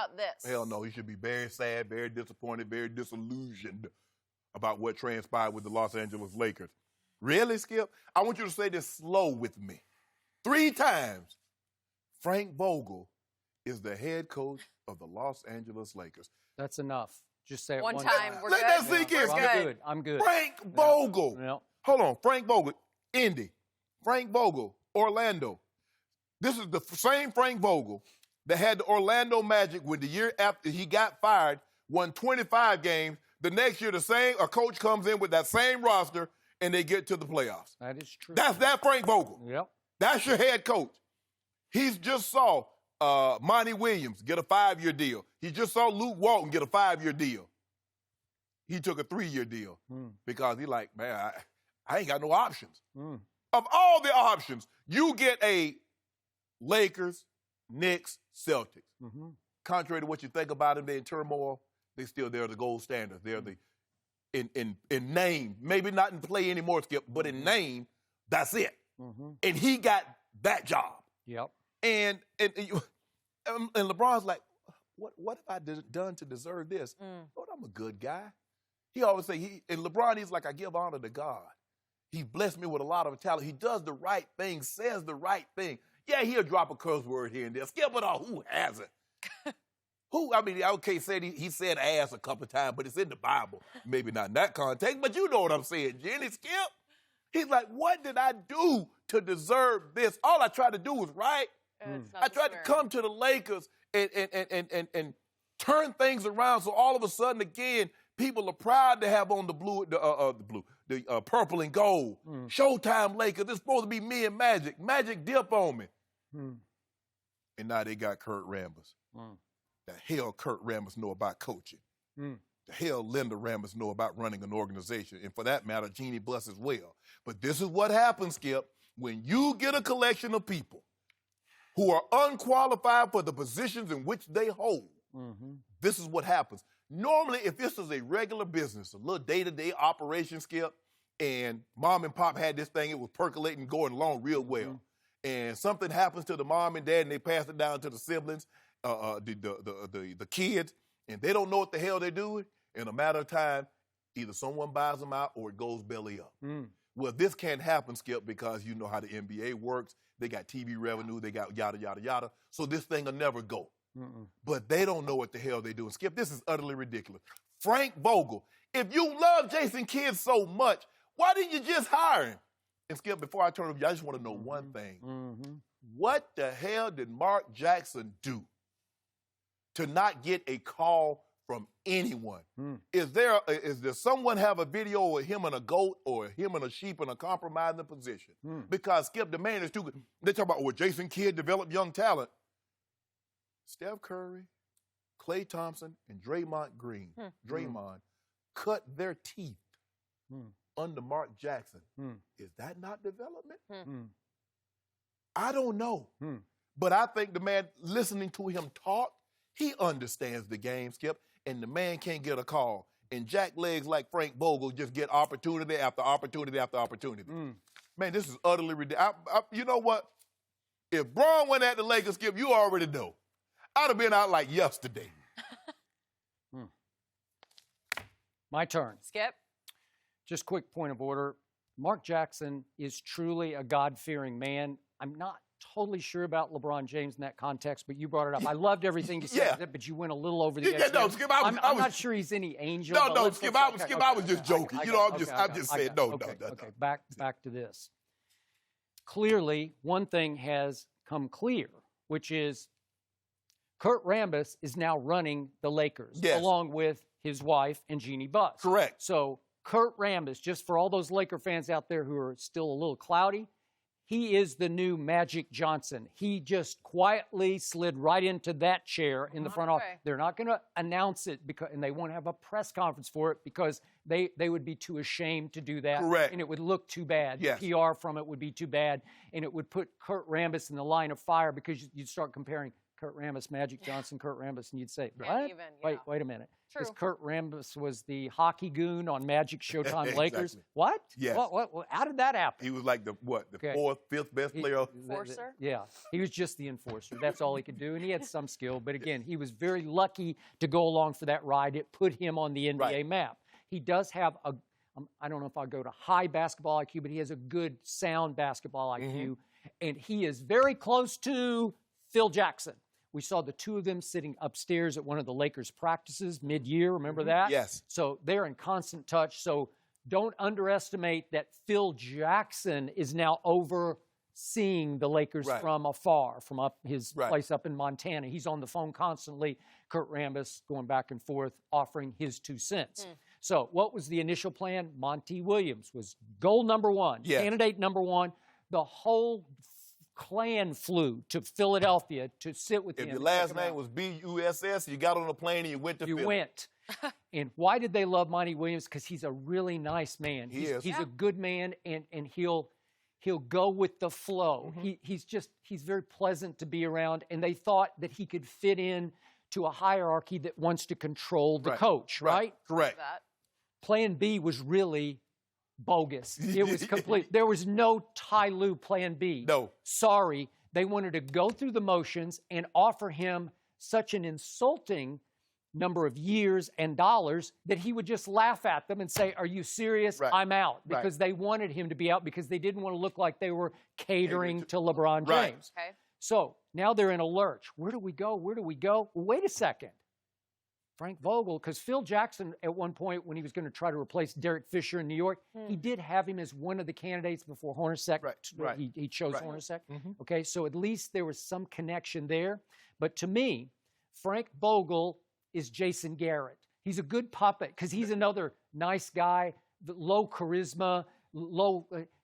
about this? Hell no. He should be very sad, very disappointed, very disillusioned about what transpired with the Los Angeles Lakers. Really, Skip? I want you to say this slow with me. 3 times. Frank Vogel is the head coach of the Los Angeles Lakers. That's enough. Just say it one one time. time. We're Let good. that sink in. I'm good. Frank Vogel. Yeah. Hold on. Frank Vogel, Indy. Frank Vogel, Orlando. This is the same Frank Vogel that had the Orlando Magic when the year after he got fired, won 25 games. The next year, a coach comes in with that same roster, and they get to the playoffs. That is true. That's that Frank Vogel. Yep. That's your head coach. He's just saw Monty Williams get a 5-year deal. He just saw Luke Walton get a 5-year deal. He took a 3-year deal because he like, man, I ain't got no options. Of all the options, you get a Lakers, Knicks, Celtics. Contrary to what you think about them, they're in turmoil. They're the gold standard. They're the in name, maybe not in play anymore, Skip, but in name, that's it. And he got that job. Yep. And LeBron's like, what have I done to deserve this? Lord, I'm a good guy. He always say, and LeBron, he's like, I give honor to God. He blessed me with a lot of talent. He does the right thing, says the right thing. Yeah, he'll drop a curse word here and there. Skip it all. Who hasn't? Okay, he said ass a couple of times, but it's in the Bible. Maybe not in that context, but you know what I'm saying, Jenny. Skip. He's like, what did I do to deserve this? All I tried to do was right. I tried to come to the Lakers and turn things around so all of a sudden, again, people are proud to have on the purple and gold. Showtime Lakers. It's supposed to be me and Magic. Magic dip on me. And now they got Kurt Rambis. The hell Kurt Rambis know about coaching. The hell Linda Rambis know about running an organization. And for that matter, Jeannie Buss as well. But this is what happens, Skip, when you get a collection of people who are unqualified for the positions in which they hold. This is what happens. Normally, if this is a regular business, a little day-to-day operation, Skip, and mom and pop had this thing, it was percolating, going along real well. And something happens to the mom and dad, and they pass it down to the siblings, the kids, and they don't know what the hell they're doing. In a matter of time, either someone buys them out or it goes belly up. Well, this can't happen, Skip, because you know how the NBA works. They got TV revenue. They got yada, yada, yada. So this thing will never go. But they don't know what the hell they're doing. Skip, this is utterly ridiculous. Frank Vogel, if you love Jason Kidd so much, why didn't you just hire him? And Skip, before I turn it over, I just want to know one thing. What the hell did Mark Jackson do to not get a call from anyone? Is there someone have a video of him and a goat or him and a sheep in a compromising position? Because, Skip, the man is too good. They talk about, Jason Kidd developed young talent. Steph Curry, Klay Thompson, and Draymond Green, Draymond, cut their teeth under Mark Jackson. Is that not development? I don't know. But I think the man, listening to him talk, he understands the game, Skip, and the man can't get a call. And jack legs like Frank Vogel just get opportunity after opportunity after opportunity. Man, this is utterly ridiculous. You know what? If Braun went at the Lakers, Skip, you already know. I'd have been out like yesterday. My turn. Skip. Just quick point of order. Mark Jackson is truly a God-fearing man. I'm not totally sure about LeBron James in that context, but you brought it up. I loved everything you said, but you went a little over the edge. No, Skip, I'm not sure he's any angel. No, Skip, I was just joking. I'm just saying, no. Back to this. Clearly, one thing has come clear, which is Kurt Rambis is now running the Lakers, along with his wife and Jeannie Buss. Correct. So Kurt Rambis, just for all those Laker fans out there who are still a little cloudy, he is the new Magic Johnson. He just quietly slid right into that chair in the front office. They're not going to announce it, and they won't have a press conference for it because they would be too ashamed to do that. Correct. And it would look too bad. Yes. PR from it would be too bad. And it would put Kurt Rambis in the line of fire because you'd start comparing Kurt Rambis, Magic Johnson, Kurt Rambis, and you'd say, Can't what? even, yeah. Wait a minute. True. Because Kurt Rambis was the hockey goon on Magic Showtime Lakers. Exactly. What? Yes. What? How did that happen? He was like the Okay. fourth, fifth best player. Enforcer? Yeah, he was just the enforcer. That's all he could do, and he had some skill. But again, he was very lucky to go along for that ride. It put him on the NBA map. He does have a, I don't know if I'll go to high basketball IQ, but he has a good, sound basketball IQ. And he is very close to Phil Jackson. We saw the two of them sitting upstairs at one of the Lakers practices mid-year. Remember that? Yes. So they're in constant touch. So don't underestimate that Phil Jackson is now overseeing the Lakers from afar, from up his place up in Montana. He's on the phone constantly. Kurt Rambis going back and forth, offering his 2 cents. So what was the initial plan? Monty Williams was goal number one, candidate number one. The whole clan flew to Philadelphia to sit with him. If your last name was B-U-S-S, you got on a plane and you went to Philly. You went. And why did they love Monty Williams? Because he's a really nice man. He is. He's a good man, and he'll go with the flow. He's very pleasant to be around, and they thought that he could fit in to a hierarchy that wants to control the coach, right? Correct. Plan B was really bogus. It was complete. There was no Ty Lue plan B. No. Sorry. They wanted to go through the motions and offer him such an insulting number of years and dollars that he would just laugh at them and say, are you serious? I'm out. Because they wanted him to be out because they didn't want to look like they were catering to LeBron James. Okay. So now they're in a lurch. Where do we go? Where do we go? Well, wait a second. Frank Vogel, because Phil Jackson at one point when he was going to try to replace Derek Fisher in New York, he did have him as one of the candidates before Hornacek. He chose Hornacek. Okay, so at least there was some connection there. But to me, Frank Vogel is Jason Garrett. He's a good puppet because he's another nice guy, low charisma,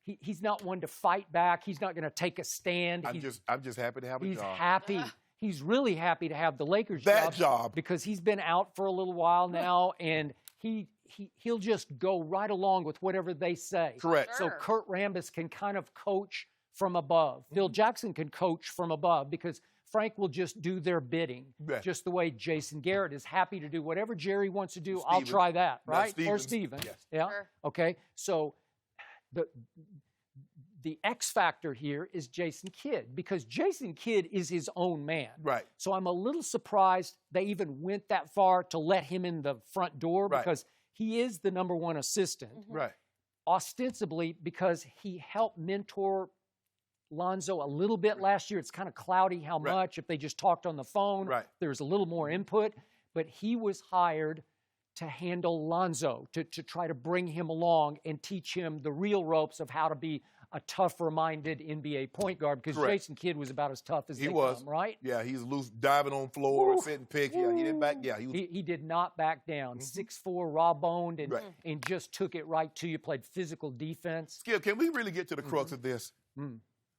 he's not one to fight back. He's not going to take a stand. I'm just happy to have a job. He's happy. He's really happy to have the Lakers job because he's been out for a little while now, and he'll just go right along with whatever they say. Correct. So Kurt Rambis can kind of coach from above. Phil Jackson can coach from above because Frank will just do their bidding, just the way Jason Garrett is happy to do whatever Jerry wants to do. I'll try that, right? Or Steven. Yes. Yeah. Okay. So the X factor here is Jason Kidd because Jason Kidd is his own man. Right. So I'm a little surprised they even went that far to let him in the front door because he is the number one assistant. Right. Ostensibly because he helped mentor Lonzo a little bit last year. It's kind of cloudy how much. If they just talked on the phone, there's a little more input. But he was hired to handle Lonzo, to try to bring him along and teach him the real ropes of how to be a tougher-minded NBA point guard because Jason Kidd was about as tough as he was, right? Yeah, he's loose, diving on floor, setting picks. Yeah, he didn't back. Yeah, he did not back down. 6'4", raw-boned, and just took it right to you. Played physical defense. Skip, can we really get to the crux of this?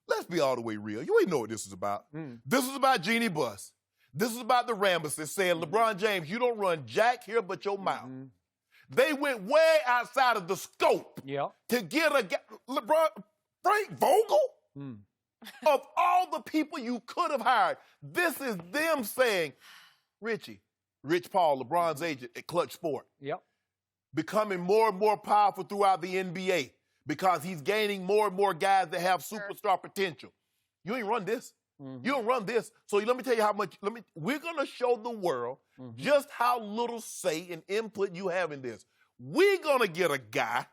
Let's be all the way real. You ain't know what this is about. This is about Jeannie Buss. This is about the Rambises saying, LeBron James, you don't run jack here but your mouth. They went way outside of the scope to get a guy. Frank Vogel? Of all the people you could have hired, this is them saying, Rich Paul, LeBron's agent at Clutch Sport, becoming more and more powerful throughout the NBA because he's gaining more and more guys that have superstar potential. You ain't run this. You don't run this. So let me tell you how much, we're going to show the world just how little say and input you have in this. We're going to get a guy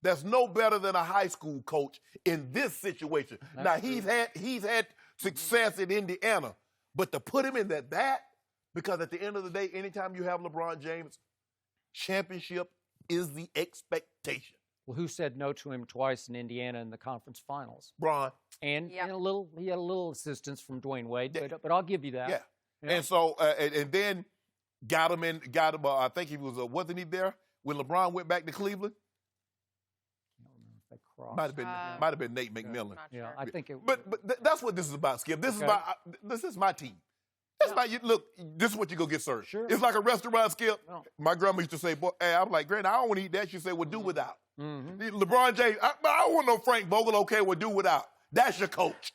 that's no better than a high school coach in this situation. Now, he's had success in Indiana, but to put him in that, because at the end of the day, anytime you have LeBron James, championship is the expectation. Well, who said no to him twice in Indiana in the conference finals? Bron. And he had a little assistance from Dwayne Wade, but I'll give you that. Yeah. And so, and then got him, I think he was, wasn't he there when LeBron went back to Cleveland? Might have been Nate McMillan. Yeah, I think it. But that's what this is about, Skip. This is my team. That's about you. Look, this is what you go get served. Sure. It's like a restaurant, Skip. No. My grandma used to say, "Boy, hey," I'm like, "Granny, I don't want to eat that." She said, "Well, do without." LeBron James, I don't want no Frank Vogel. Okay, well, do without. That's your coach.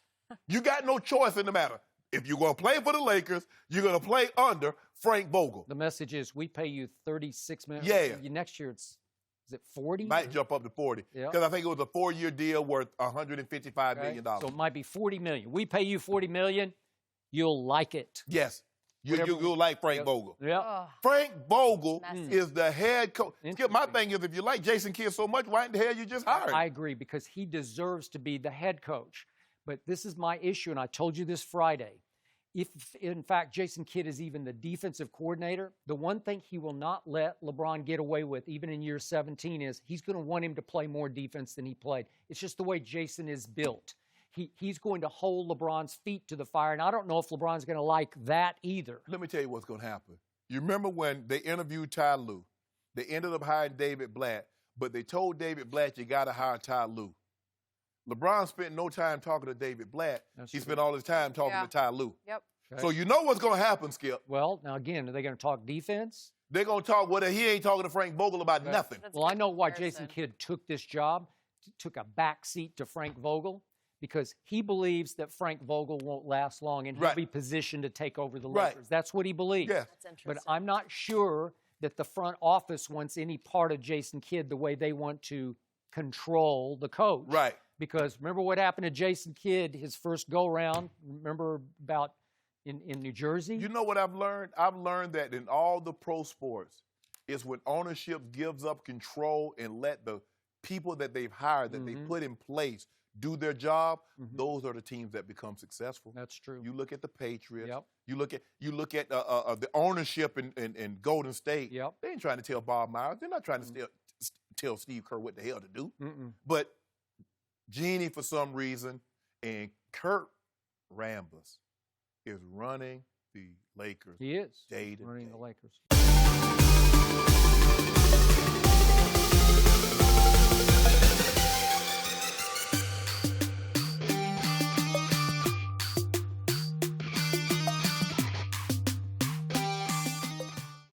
You got no choice in the matter. If you're going to play for the Lakers, you're going to play under Frank Vogel. The message is we pay you $36 million. Yeah. Next year is it 40? Might jump up to 40. Because I think it was a 4-year deal worth $155 million. So it might be $40 million. We pay you $40 million. You'll like it. Yes. You'll like Frank Vogel. Yeah. Oh, Frank Vogel Massive. is the head coach. Skip, my Interesting. thing is, if you like Jason Kidd so much, why in the hell you just hired him? I agree, because he deserves to be the head coach. But this is my issue, and I told you this Friday. If, in fact, Jason Kidd is even the defensive coordinator, the one thing he will not let LeBron get away with, even in year 17, is he's going to want him to play more defense than he played. It's just the way Jason is built. He's going to hold LeBron's feet to the fire, and I don't know if LeBron's going to like that either. Let me tell you what's going to happen. You remember when they interviewed Ty Lue? They ended up hiring David Blatt, but they told David Blatt, you got to hire Ty Lue. LeBron spent no time talking to David Blatt. He spent all his time talking to Ty Lue. Yep. Okay. So you know what's going to happen, Skip. Well, now again, are they going to talk defense? They're going to talk, he ain't talking to Frank Vogel about nothing. That's Well, I good know why comparison. Jason Kidd took this job, took a back seat to Frank Vogel, because he believes that Frank Vogel won't last long and he'll be positioned to take over the Lakers. That's what he believes. Yeah. That's interesting. But I'm not sure that the front office wants any part of Jason Kidd the way they want to control the coach. Right. Because remember what happened to Jason Kidd his first go-round? Remember about in New Jersey? You know what I've learned? I've learned that in all the pro sports, it's when ownership gives up control and let the people that they've hired, that they put in place, do their job. Those are the teams that become successful. That's true. You look at the Patriots. Yep. You look at the ownership in Golden State. Yep. They ain't trying to tell Bob Myers. They're not trying to tell Steve Kerr what the hell to do. Mm-mm. But Jeannie, for some reason, and Kurt Rambis is running the Lakers. He is Day to running day. the Lakers.